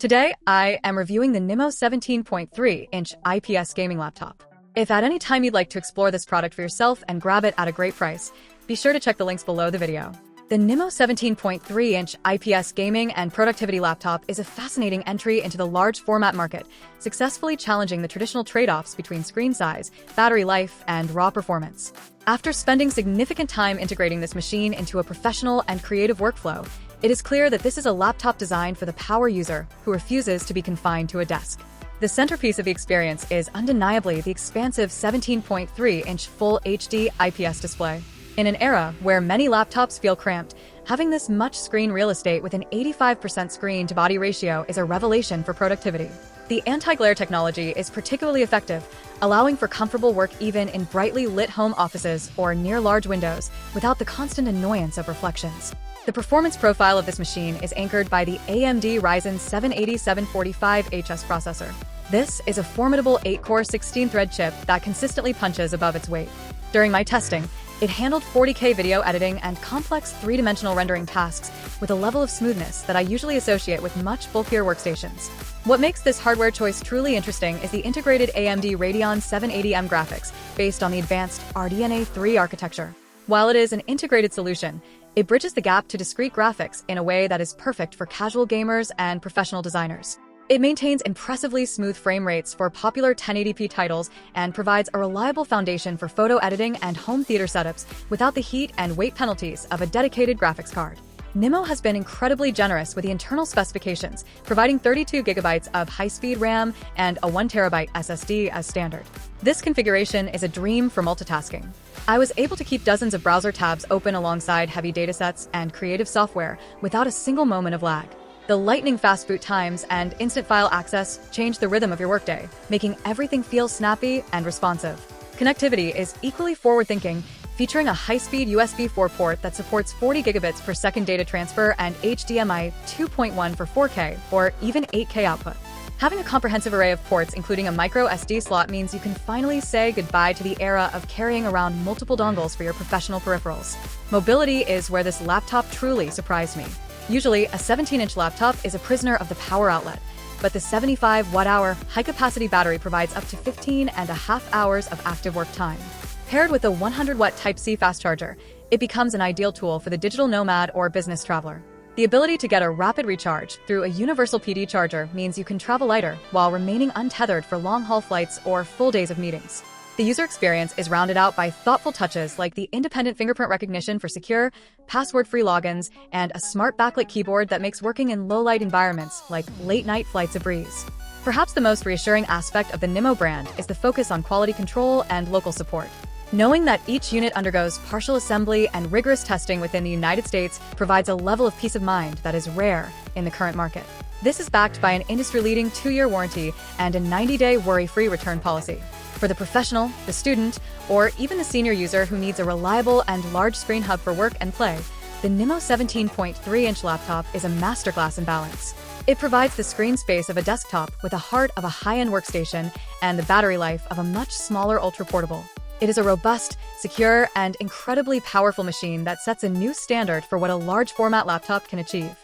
Today, I am reviewing the NIMO 17.3-inch IPS gaming laptop. If at any time you'd like to explore this product for yourself and grab it at a great price, be sure to check the links below the video. The NIMO 17.3-inch IPS gaming and productivity laptop is a fascinating entry into the large format market, successfully challenging the traditional trade-offs between screen size, battery life, and raw performance. After spending significant time integrating this machine into a professional and creative workflow, it is clear that this is a laptop designed for the power user who refuses to be confined to a desk. The centerpiece of the experience is undeniably the expansive 17.3-inch full HD IPS display. In an era where many laptops feel cramped, having this much screen real estate with an 85% screen-to-body ratio is a revelation for productivity. The anti-glare technology is particularly effective, allowing for comfortable work even in brightly lit home offices or near large windows without the constant annoyance of reflections. The performance profile of this machine is anchored by the AMD Ryzen 78745HS processor. This is a formidable 8-core 16-thread chip that consistently punches above its weight. During my testing, it handled 40K video editing and complex three-dimensional rendering tasks with a level of smoothness that I usually associate with much bulkier workstations. What makes this hardware choice truly interesting is the integrated AMD Radeon 780M graphics based on the advanced RDNA 3 architecture. While it is an integrated solution, it bridges the gap to discrete graphics in a way that is perfect for casual gamers and professional designers. It maintains impressively smooth frame rates for popular 1080p titles and provides a reliable foundation for photo editing and home theater setups without the heat and weight penalties of a dedicated graphics card. NIMO has been incredibly generous with the internal specifications, providing 32GB of high-speed RAM and a 1TB SSD as standard. This configuration is a dream for multitasking. I was able to keep dozens of browser tabs open alongside heavy datasets and creative software without a single moment of lag. The lightning-fast boot times and instant file access change the rhythm of your workday, making everything feel snappy and responsive. Connectivity is equally forward-thinking, featuring a high-speed USB 4 port that supports 40 gigabits per second data transfer and HDMI 2.1 for 4K or even 8K output. Having a comprehensive array of ports, including a micro SD slot, means you can finally say goodbye to the era of carrying around multiple dongles for your professional peripherals. Mobility is where this laptop truly surprised me. Usually, a 17-inch laptop is a prisoner of the power outlet, but the 75 watt-hour high-capacity battery provides up to 15.5 hours of active work time. Paired with a 100-watt Type-C fast charger, it becomes an ideal tool for the digital nomad or business traveler. The ability to get a rapid recharge through a universal PD charger means you can travel lighter while remaining untethered for long-haul flights or full days of meetings. The user experience is rounded out by thoughtful touches like the independent fingerprint recognition for secure, password-free logins, and a smart backlit keyboard that makes working in low-light environments like late-night flights a breeze. Perhaps the most reassuring aspect of the NIMO brand is the focus on quality control and local support. Knowing that each unit undergoes partial assembly and rigorous testing within the United States provides a level of peace of mind that is rare in the current market. This is backed by an industry-leading 2-year warranty and a 90-day worry-free return policy. For the professional, the student, or even the senior user who needs a reliable and large-screen hub for work and play, the NIMO 17.3-inch laptop is a masterclass in balance. It provides the screen space of a desktop with the heart of a high-end workstation and the battery life of a much smaller ultra-portable. It is a robust, secure, and incredibly powerful machine that sets a new standard for what a large format laptop can achieve.